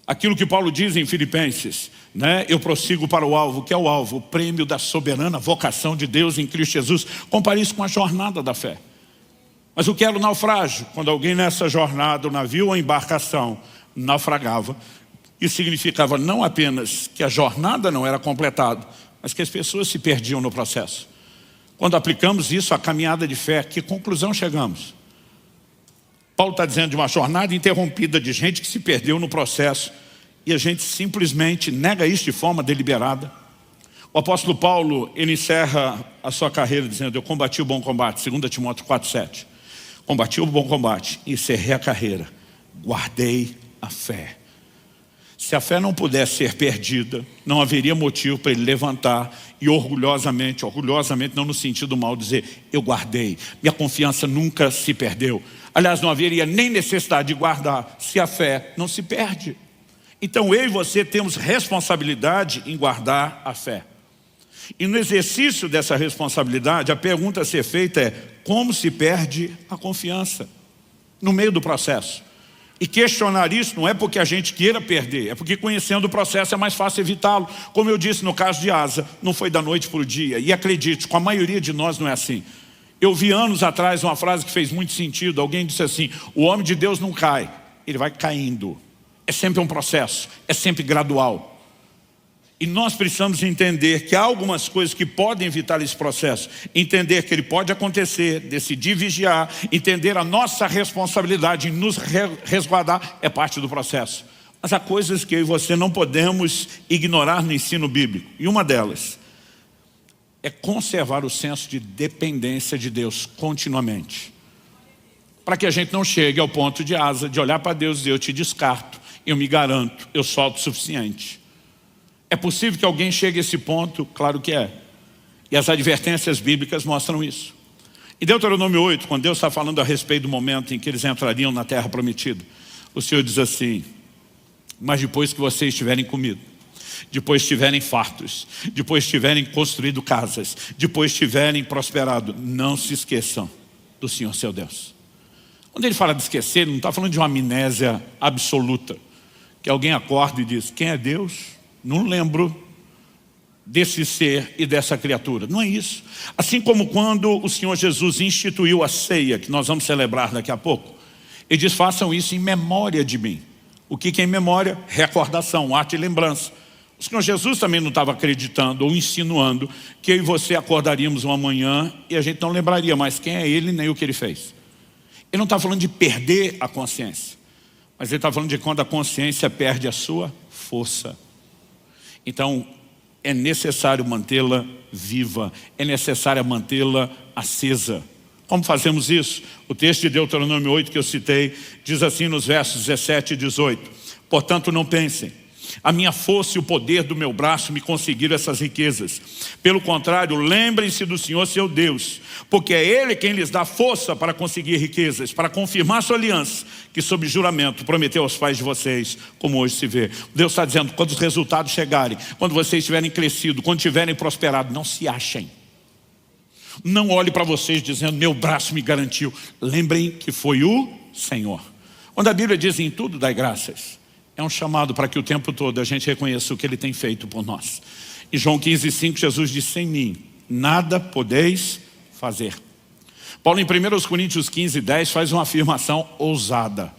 Aquilo que Paulo diz em Filipenses, né? Eu prossigo para o alvo. O que é o alvo? O prêmio da soberana vocação de Deus em Cristo Jesus. Compare isso com a jornada da fé. Mas o que era o naufrágio? Quando alguém nessa jornada, o navio ou a embarcação, naufragava, isso significava não apenas que a jornada não era completada, mas que as pessoas se perdiam no processo. Quando aplicamos isso à caminhada de fé, que conclusão chegamos? Paulo está dizendo de uma jornada interrompida de gente que se perdeu no processo, e a gente simplesmente nega isso de forma deliberada. O apóstolo Paulo, ele encerra a sua carreira dizendo: eu combati o bom combate, 2 Timóteo 4,7. Combati o bom combate, encerrei a carreira, guardei a fé. Se a fé não pudesse ser perdida, não haveria motivo para ele levantar e orgulhosamente não no sentido mal, dizer: eu guardei, minha confiança nunca se perdeu. Aliás, não haveria nem necessidade de guardar, se a fé não se perde. Então eu e você temos responsabilidade em guardar a fé. E no exercício dessa responsabilidade, a pergunta a ser feita é: como se perde a confiança no meio do processo? E questionar isso não é porque a gente queira perder, é porque conhecendo o processo é mais fácil evitá-lo. Como eu disse no caso de Asa, não foi da noite para o dia. E acredite, com a maioria de nós não é assim. Eu vi anos atrás uma frase que fez muito sentido. Alguém disse assim: o homem de Deus não cai, ele vai caindo. É sempre um processo, é sempre gradual. E nós precisamos entender que há algumas coisas que podem evitar esse processo. Entender que ele pode acontecer, decidir vigiar, entender a nossa responsabilidade em nos resguardar, é parte do processo. Mas há coisas que eu e você não podemos ignorar no ensino bíblico. E uma delas é conservar o senso de dependência de Deus continuamente. Para que a gente não chegue ao ponto de Asa, de olhar para Deus e dizer: eu te descarto, eu me garanto, eu sou autossuficiente. É possível que alguém chegue a esse ponto? Claro que é. E as advertências bíblicas mostram isso. Em Deuteronômio 8, quando Deus está falando a respeito do momento em que eles entrariam na terra prometida, o Senhor diz assim: mas depois que vocês tiverem comido, depois tiverem fartos, depois tiverem construído casas, depois tiverem prosperado, não se esqueçam do Senhor seu Deus. Quando ele fala de esquecer, ele não está falando de uma amnésia absoluta, que alguém acorda e diz: quem é Deus? Não lembro desse ser e dessa criatura. Não é isso. Assim como quando o Senhor Jesus instituiu a ceia, que nós vamos celebrar daqui a pouco, ele diz: façam isso em memória de mim. O que é em memória? Recordação, ato e lembrança. O Senhor Jesus também não estava acreditando ou insinuando que eu e você acordaríamos uma manhã e a gente não lembraria mais quem é Ele nem o que Ele fez. Ele não está falando de perder a consciência, mas Ele está falando de quando a consciência perde a sua força. Então, é necessário mantê-la viva, é necessário mantê-la acesa. Como fazemos isso? O texto de Deuteronômio 8 que eu citei, diz assim nos versos 17 e 18: portanto não pensem, a minha força e o poder do meu braço me conseguiram essas riquezas. Pelo contrário, lembrem-se do Senhor seu Deus, porque é Ele quem lhes dá força para conseguir riquezas, para confirmar sua aliança, que sob juramento prometeu aos pais de vocês, como hoje se vê. Deus está dizendo: quando os resultados chegarem, quando vocês tiverem crescido, quando tiverem prosperado, não se achem. Não olhe para vocês dizendo: meu braço me garantiu. Lembrem que foi o Senhor. Quando a Bíblia diz: em tudo dai graças, é um chamado para que o tempo todo a gente reconheça o que Ele tem feito por nós. Em João 15,5, Jesus disse: sem mim nada podeis fazer. Paulo em 1 Coríntios 15:10 faz uma afirmação ousada.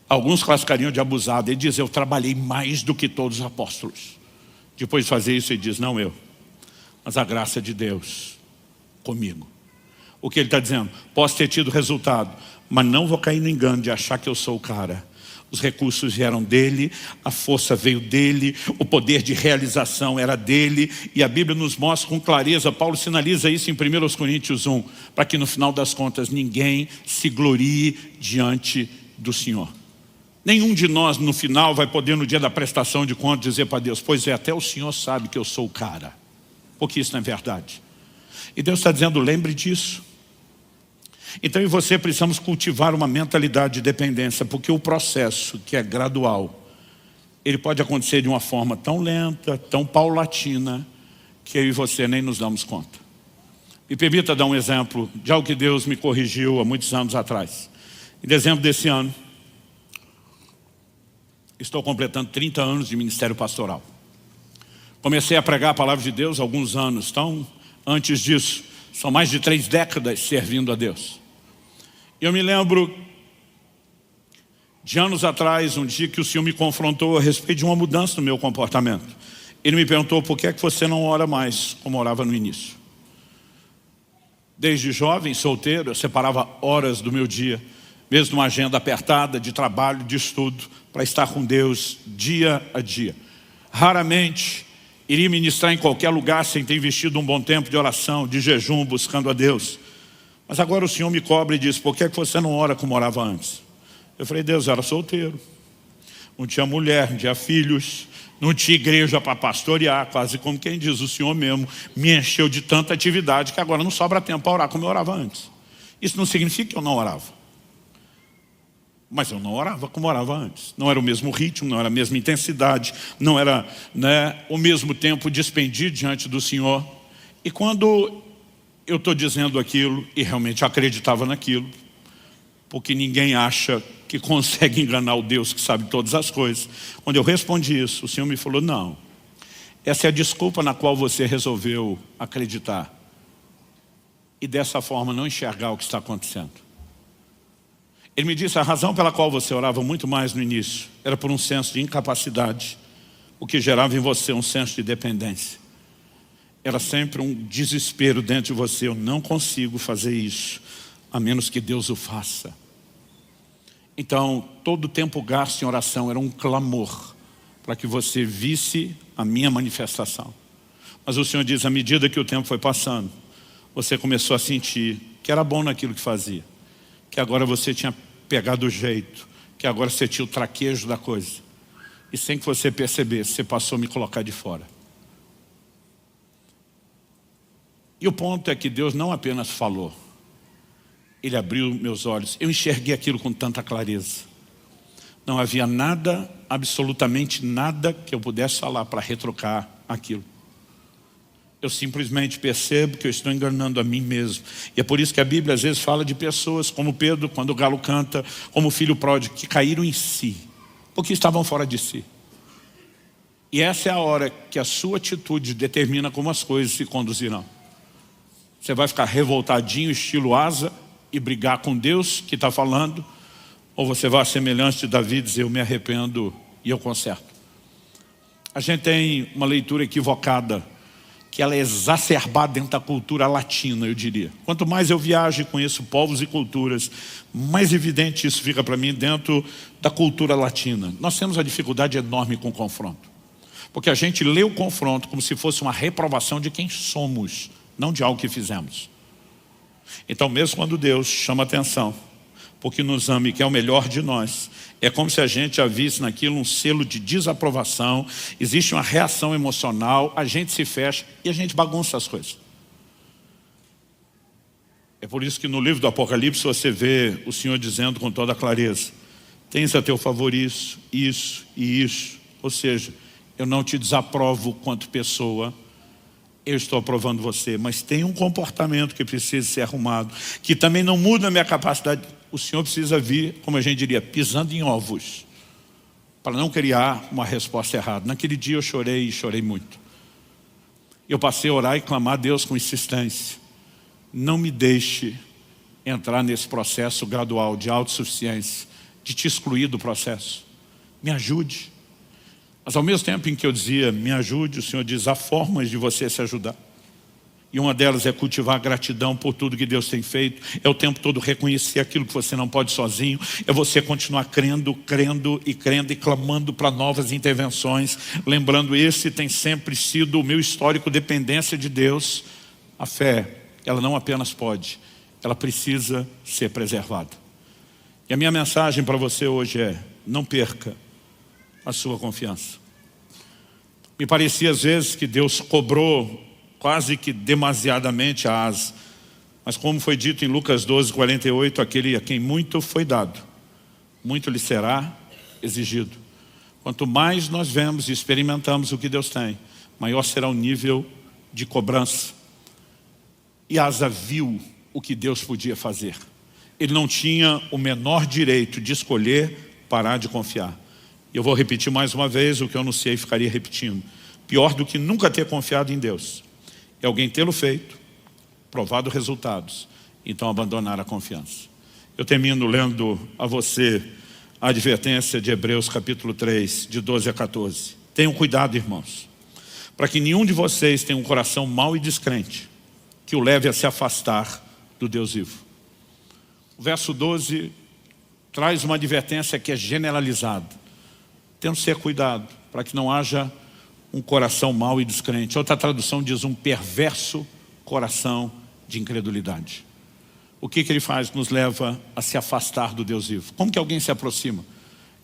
Alguns classificariam de abusada. Ele diz: eu trabalhei mais do que todos os apóstolos. Depois de fazer isso, ele diz: não eu, mas a graça de Deus comigo. O que ele está dizendo? Posso ter tido resultado, mas não vou cair no engano de achar que eu sou o cara. Os recursos vieram dele, a força veio dele, o poder de realização era dele, e a Bíblia nos mostra com clareza, Paulo sinaliza isso em 1 Coríntios 1, para que no final das contas ninguém se glorie diante do Senhor. Nenhum de nós no final vai poder, no dia da prestação de contas, dizer para Deus: pois é, até o Senhor sabe que eu sou o cara, porque isso não é verdade. E Deus está dizendo: lembre disso. Então eu e você precisamos cultivar uma mentalidade de dependência, porque o processo, que é gradual, ele pode acontecer de uma forma tão lenta, tão paulatina, que eu e você nem nos damos conta. Me permita dar um exemplo de algo que Deus me corrigiu há muitos anos atrás. Em dezembro desse ano, estou completando 30 anos de ministério pastoral. Comecei a pregar a palavra de Deus há alguns anos, então antes disso, são mais de 3 décadas servindo a Deus. Eu me lembro de anos atrás, um dia que o Senhor me confrontou a respeito de uma mudança no meu comportamento. Ele me perguntou: por que é que você não ora mais como orava no início? Desde jovem, solteiro, eu separava horas do meu dia, mesmo numa agenda apertada de trabalho, de estudo, para estar com Deus dia a dia. Raramente iria ministrar em qualquer lugar sem ter investido um bom tempo de oração, de jejum, buscando a Deus. Mas agora o Senhor me cobra e diz, por que você não ora como orava antes? Eu falei, Deus, eu era solteiro, não tinha mulher, não tinha filhos, não tinha igreja para pastorear, quase como quem diz, o Senhor mesmo me encheu de tanta atividade que agora não sobra tempo para orar como eu orava antes. Isso não significa que eu não orava. Mas eu não orava como orava antes. Não era o mesmo ritmo, não era a mesma intensidade, não era, o mesmo tempo despendido diante do Senhor. E quando eu estou dizendo aquilo, e realmente acreditava naquilo, porque ninguém acha que consegue enganar o Deus que sabe todas as coisas. Quando eu respondi isso, o Senhor me falou, não, essa é a desculpa na qual você resolveu acreditar. E dessa forma não enxergar o que está acontecendo. Ele me disse, a razão pela qual você orava muito mais no início era por um senso de incapacidade, o que gerava em você um senso de dependência. Era sempre um desespero dentro de você, eu não consigo fazer isso, a menos que Deus o faça. Então, todo o tempo gasto em oração era um clamor, para que você visse a minha manifestação. Mas o Senhor diz, à medida que o tempo foi passando, você começou a sentir que era bom naquilo que fazia. Que agora você tinha pegado o jeito, que agora você tinha o traquejo da coisa. E sem que você percebesse, você passou a me colocar de fora. E o ponto é que Deus não apenas falou, Ele abriu meus olhos. Eu enxerguei aquilo com tanta clareza. Não havia nada, absolutamente nada que eu pudesse falar para retrocar aquilo. Eu simplesmente percebo que eu estou enganando a mim mesmo. E é por isso que a Bíblia às vezes fala de pessoas como Pedro, quando o galo canta, como o filho pródigo, que caíram em si, porque estavam fora de si. E essa é a hora que a sua atitude determina como as coisas se conduzirão. Você vai ficar revoltadinho, estilo asa, e brigar com Deus que está falando, ou você vai à semelhança de Davi dizer, eu me arrependo e eu conserto. A gente tem uma leitura equivocada, que ela é exacerbada dentro da cultura latina, eu diria. Quanto mais eu viajo e conheço povos e culturas, mais evidente isso fica para mim dentro da cultura latina. Nós temos uma dificuldade enorme com o confronto. Porque a gente lê o confronto como se fosse uma reprovação de quem somos, não de algo que fizemos. Então mesmo quando Deus chama atenção, porque nos ama e quer o melhor de nós, é como se a gente já visse naquilo um selo de desaprovação, existe uma reação emocional, a gente se fecha e a gente bagunça as coisas. É por isso que no livro do Apocalipse você vê o Senhor dizendo com toda clareza, tens a teu favor isso, isso e isso. Ou seja, eu não te desaprovo quanto pessoa, eu estou aprovando você, mas tem um comportamento que precisa ser arrumado, que também não muda a minha capacidade. O Senhor precisa vir, como a gente diria, pisando em ovos, para não criar uma resposta errada. Naquele dia eu chorei e chorei muito. Eu passei a orar e clamar a Deus com insistência. Não me deixe entrar nesse processo gradual de autossuficiência, de te excluir do processo. Me ajude. Mas ao mesmo tempo em que eu dizia, me ajude, o Senhor diz, há formas de você se ajudar. E uma delas é cultivar gratidão por tudo que Deus tem feito. É o tempo todo reconhecer aquilo que você não pode sozinho. É você continuar crendo e clamando para novas intervenções. Lembrando, esse tem sempre sido o meu histórico dependência de Deus. A fé, ela não apenas pode, ela precisa ser preservada. E a minha mensagem para você hoje é, não perca a sua confiança. Me parecia às vezes que Deus cobrou quase que demasiadamente a Asa. Mas como foi dito em Lucas 12:48, aquele a quem muito foi dado, muito lhe será exigido. Quanto mais nós vemos e experimentamos o que Deus tem, maior será o nível de cobrança. E Asa viu o que Deus podia fazer. Ele não tinha o menor direito de escolher parar de confiar. Eu vou repetir mais uma vez o que eu anunciei e ficaria repetindo. Pior do que nunca ter confiado em Deus é alguém tê-lo feito, provado resultados, então abandonar a confiança. Eu termino lendo a você a advertência de Hebreus capítulo 3, de 12 a 14. Tenham cuidado, irmãos, para que nenhum de vocês tenha um coração mau e descrente, que o leve a se afastar do Deus vivo. O verso 12 traz uma advertência que é generalizada. Temos que ter cuidado para que não haja um coração mau e descrente. Outra tradução diz um perverso coração de incredulidade. O que ele faz? Nos leva a se afastar do Deus vivo. Como que alguém se aproxima?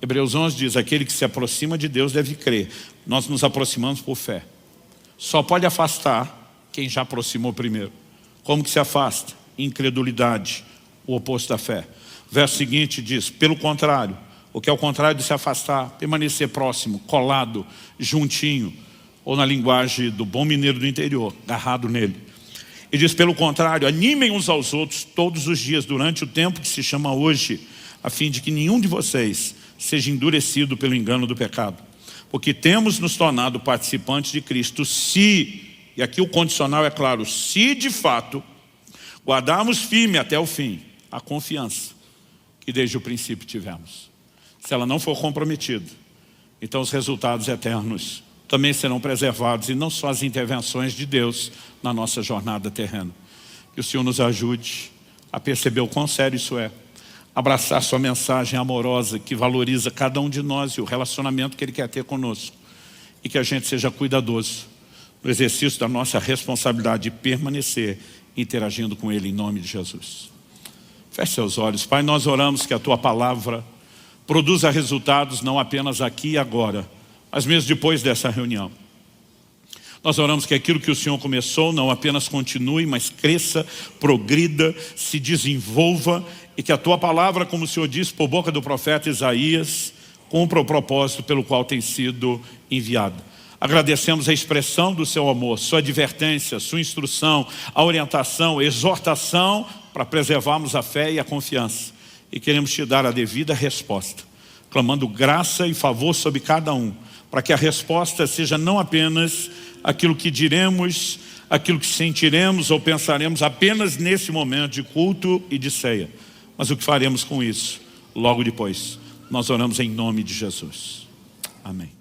Hebreus 11 diz, aquele que se aproxima de Deus deve crer. Nós nos aproximamos por fé. Só pode afastar quem já aproximou primeiro. Como que se afasta? Incredulidade, o oposto da fé. Verso seguinte diz, pelo contrário, o que é o contrário de se afastar, permanecer próximo, colado, juntinho, ou na linguagem do bom mineiro do interior, agarrado nele. E diz, pelo contrário, animem uns aos outros todos os dias, durante o tempo que se chama hoje, a fim de que nenhum de vocês seja endurecido pelo engano do pecado. Porque temos nos tornado participantes de Cristo, se, e aqui o condicional é claro, se de fato guardarmos firme até o fim a confiança que desde o princípio tivemos. Se ela não for comprometida, então os resultados eternos também serão preservados, e não só as intervenções de Deus na nossa jornada terrena. Que o Senhor nos ajude a perceber o quão sério isso é, abraçar sua mensagem amorosa que valoriza cada um de nós e o relacionamento que Ele quer ter conosco, e que a gente seja cuidadoso no exercício da nossa responsabilidade de permanecer interagindo com Ele em nome de Jesus. Feche seus olhos. Pai, nós oramos que a Tua palavra produza resultados não apenas aqui e agora, mas mesmo depois dessa reunião. Nós oramos que aquilo que o Senhor começou não apenas continue, mas cresça, progrida, se desenvolva, e que a Tua palavra, como o Senhor disse por boca do profeta Isaías, cumpra o propósito pelo qual tem sido enviado. Agradecemos a expressão do Seu amor, Sua advertência, Sua instrução, a orientação, a exortação para preservarmos a fé e a confiança. E queremos Te dar a devida resposta, clamando graça e favor sobre cada um, para que a resposta seja não apenas aquilo que diremos, aquilo que sentiremos ou pensaremos apenas nesse momento de culto e de ceia, mas o que faremos com isso logo depois. Nós oramos em nome de Jesus. Amém.